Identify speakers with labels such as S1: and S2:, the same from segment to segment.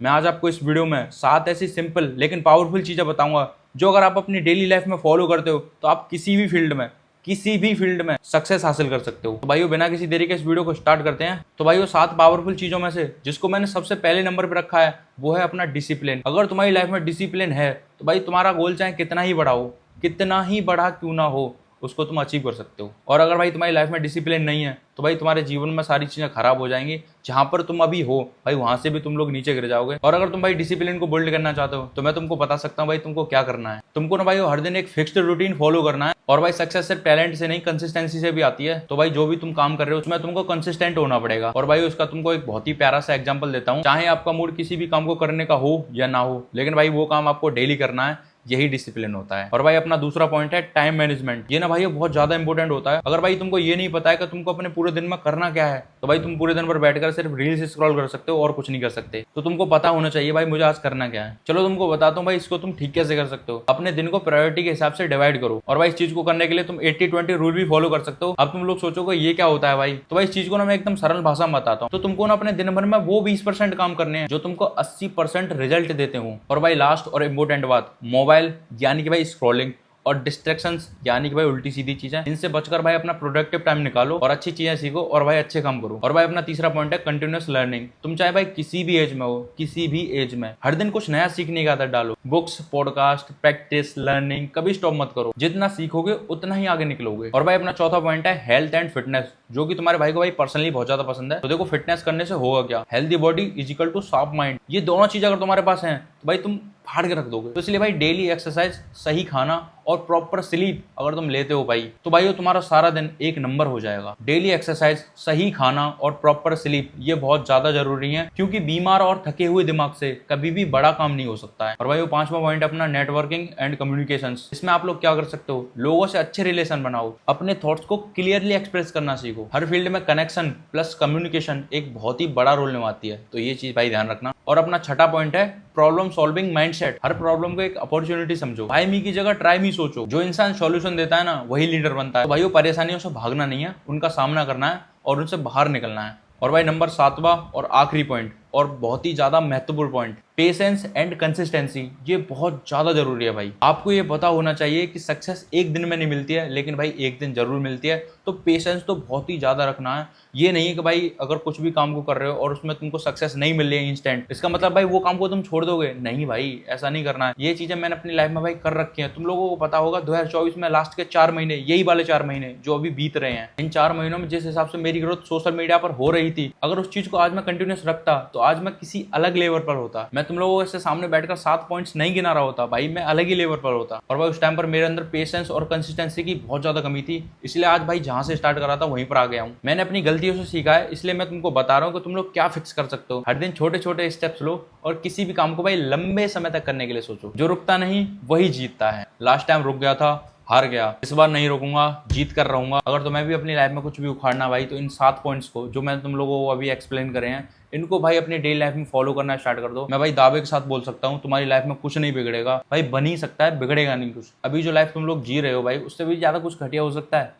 S1: मैं आज आपको इस वीडियो में 7 ऐसी सिंपल लेकिन पावरफुल चीजें बताऊंगा जो अगर आप अपनी डेली लाइफ में फॉलो करते हो तो आप किसी भी फील्ड में सक्सेस हासिल कर सकते हो। तो भाइयों बिना किसी देरी के इस वीडियो को स्टार्ट करते हैं। तो भाइयों 7 पावरफुल चीजों में से जिसको मैंने सबसे पहले नंबर पे रखा है वो है अपना डिसिप्लिन। अगर तुम्हारी लाइफ में डिसिप्लिन है तो भाई तुम्हारा गोल चाहे कितना ही बड़ा हो, कितना ही बड़ा क्यों ना हो, उसको तुम अचीव कर सकते हो। और अगर भाई तुम्हारी लाइफ में डिसिप्लिन नहीं है तो भाई तुम्हारे जीवन में सारी चीजें खराब हो जाएंगी। जहां पर तुम अभी हो भाई वहां से भी तुम लोग नीचे गिर जाओगे। और अगर तुम भाई डिसिप्लिन को बिल्ड करना चाहते हो तो मैं तुमको बता सकता हूँ भाई तुमको क्या करना है। तुमको ना भाई हर दिन एक फिक्स्ड रूटीन फॉलो करना है। और भाई सक्सेस सिर्फ टैलेंट से नहीं, कंसिस्टेंसी से भी आती है। तो भाई जो भी तुम काम कर रहे हो उसमें तुमको कंसिस्टेंट होना पड़ेगा। और भाई उसका तुमको एक बहुत ही प्यारा सा एग्जांपल देता हूँ। चाहे आपका मूड किसी भी काम को करने का हो या ना हो, लेकिन भाई वो काम आपको डेली करना है, यही डिसिप्लिन होता है। और भाई अपना दूसरा पॉइंट है टाइम मैनेजमेंट। ये ना भाई बहुत ज्यादा इंपॉर्टेंट होता है। अगर भाई तुमको ये नहीं पता है कि तुमको अपने पूरे दिन में करना क्या है तो भाई तुम पूरे दिन भर बैठकर सिर्फ रील्स स्क्रॉल कर सकते हो और कुछ नहीं कर सकते। तो तुमको पता होना चाहिए भाई मुझे आज करना क्या है। चलो तुमको बताता हूँ भाई इसको तुम ठीक कैसे कर सकते हो। अपने दिन को प्रायोरिटी के हिसाब से डिवाइड करो। और भाई इस चीज को करने के लिए तुम 80-20 रूल भी फॉलो कर सकते हो। अब तुम लोग सोचोगे ये क्या होता है भाई, तो भाई इस चीज को ना मैं एकदम सरल भाषा में बताता हूँ। तो तुमको ना अपने दिन भर में वो 20% काम करने हैं जो तुमको 80% रिजल्ट देते हो। और भाई लास्ट और इंपॉर्टेंट बात, मोबाइल यानी कि भाई स्क्रॉलिंग और डिस्ट्रैक्शंस यानी कि भाई उल्टी सीधी चीजें, इनसे बचकर भाई अपना प्रोडक्टिव टाइम निकालो और अच्छी चीजें सीखो और भाई अच्छे काम करो। और भाई अपना तीसरा पॉइंट है कंटिन्यूअस लर्निंग। तुम चाहे भाई किसी भी एज में हो, किसी भी एज में हर दिन कुछ नया सीखने की आदत डालो। बुक्स, पॉडकास्ट, प्रैक्टिस, लर्निंग, कभी स्टॉप मत करो। जितना सीखोगे उतना ही आगे निकलोगे। और भाई अपना चौथा पॉइंट है हेल्थ एंड फिटनेस, जो कि तुम्हारे भाई को भाई पर्सनली बहुत ज्यादा पसंद है। तो देखो फिटनेस करने से होगा क्या, healthy body is equal to sharp mind. ये दोनों चीज अगर तुम्हारे पास हैं तो भाई तुम फाड़ के रख दोगे। तो इसलिए भाई डेली एक्सरसाइज, सही खाना और प्रॉपर स्लीप अगर तुम लेते हो भाई तो भाई तुम्हारा सारा दिन एक नंबर हो जाएगा। डेली एक्सरसाइज, सही खाना और प्रॉपर स्लीप ये बहुत ज्यादा जरूरी है, क्योंकि बीमार और थके हुए दिमाग से कभी भी बड़ा काम नहीं हो सकता है। और भाई वो पांचवा पॉइंट अपना नेटवर्किंग एंड कम्युनिकेशन। इसमें आप लोग क्या कर सकते हो, लोगों से अच्छे रिलेशन बनाओ, अपने थॉट्स को क्लियरली एक्सप्रेस करना सीखो। हर फील्ड में कनेक्शन प्लस कम्युनिकेशन एक बहुत ही बड़ा रोल निभाती है, तो ये चीज भाई ध्यान रखना। और अपना छठा पॉइंट है प्रॉब्लम सॉल्विंग माइंडसेट। हर प्रॉब्लम को एक अपॉर्चुनिटी समझो। बाय मी की जगह ट्राई मी सोचो। जो इंसान सॉल्यूशन देता है ना वही लीडर बनता है। तो भाई वो परेशानियों से भागना नहीं है, उनका सामना करना है और उनसे बाहर निकलना है। और भाई नंबर 7वां और आखिरी पॉइंट और बहुत ही ज्यादा महत्वपूर्ण पॉइंट, पेशेंस एंड कंसिस्टेंसी। ये बहुत ज्यादा जरूरी है भाई। आपको ये पता होना चाहिए कि सक्सेस एक दिन में नहीं मिलती है, लेकिन भाई एक दिन जरूर मिलती है। तो पेशेंस तो बहुत ही ज्यादा रखना है। ये नहीं है कि भाई अगर कुछ भी काम को कर रहे हो और उसमें तुमको सक्सेस नहीं मिल रही है इंस्टेंट, इसका मतलब भाई वो काम को तुम छोड़ दोगे। नहीं भाई, ऐसा नहीं करना है। ये चीजें मैंने अपनी लाइफ में भाई कर रखी है। तुम लोगों को पता होगा 2024 में लास्ट के 4 महीने, यही वाले 4 महीने जो अभी बीत रहे हैं, इन 4 महीनों में जिस हिसाब से मेरी ग्रोथ सोशल मीडिया पर हो रही थी, अगर उस चीज को आज मैं कंटिन्यूस रखता तो आज मैं किसी अलग लेवल पर होता। मैं तुम लोगों से सामने बैठकर 7 पॉइंट्स नहीं गिना रहा होता भाई, मैं अलग ही लेवल पर होता। और भाई उस टाइम पर मेरे अंदर पेशेंस और कंसिस्टेंसी की बहुत ज्यादा कमी थी, इसलिए आज भाई जहां से स्टार्ट करा था वहीं पर आ गया हूं। मैंने अपनी गलतियों से सीखा है, इसलिए मैं तुमको बता रहा हूं कि तुम लोग क्या फिक्स कर सकते हो। हर दिन छोटे छोटे स्टेप्स लो और किसी भी काम को भाई लंबे समय तक करने के लिए सोचो। जो रुकता नहीं वही जीतता है। लास्ट टाइम रुक गया था, हार गया। इस बार नहीं रुकूंगा, जीत कर रहूंगा। अगर तुम्हें भी अपनी लाइफ में कुछ भी उखाड़ना भाई तो इन 7 पॉइंट्स को जो मैंने तुम लोगों को अभी एक्सप्लेन करे हैं, इनको भाई अपनी डेली लाइफ में फॉलो करना स्टार्ट कर दो। मैं भाई दावे के साथ बोल सकता हूँ तुम्हारी लाइफ में कुछ नहीं बिगड़ेगा भाई। बन ही सकता है, बिगड़ेगा नहीं कुछ। अभी जो लाइफ तुम लोग जी रहे हो भाई उससे भी ज्यादा कुछ घटिया हो सकता है।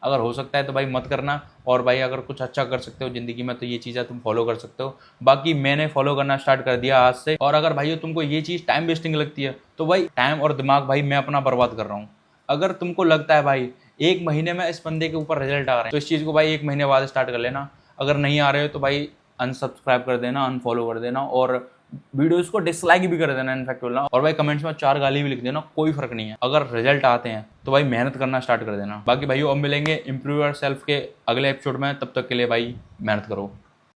S1: अगर हो सकता है तो भाई मत करना। और भाई अगर कुछ अच्छा कर सकते हो जिंदगी में तो ये चीज़ें तुम फॉलो कर सकते हो। बाकी मैंने फॉलो करना स्टार्ट कर दिया आज से। और अगर भाई तुमको ये चीज़ टाइम वेस्टिंग लगती है तो भाई टाइम और दिमाग भाई मैं अपना बर्बाद कर रहा हूँ। अगर तुमको लगता है भाई 1 महीने में इस बंदे के ऊपर रिजल्ट आ रहे हैं तो इस चीज़ को भाई 1 महीने बाद स्टार्ट कर लेना। अगर नहीं आ रहे हो तो भाई अनसब्सक्राइब कर देना, अनफॉलो कर देना और वीडियोस को डिसलाइक भी कर देना इनफैक्ट बोलना। और भाई कमेंट्स में 4 गाली भी लिख देना, कोई फर्क नहीं है। अगर रिजल्ट आते हैं तो भाई मेहनत करना स्टार्ट कर देना। बाकी भाई अब मिलेंगे इम्प्रूव योर सेल्फ के अगले एपिसोड में, तब तक के लिए भाई मेहनत करो।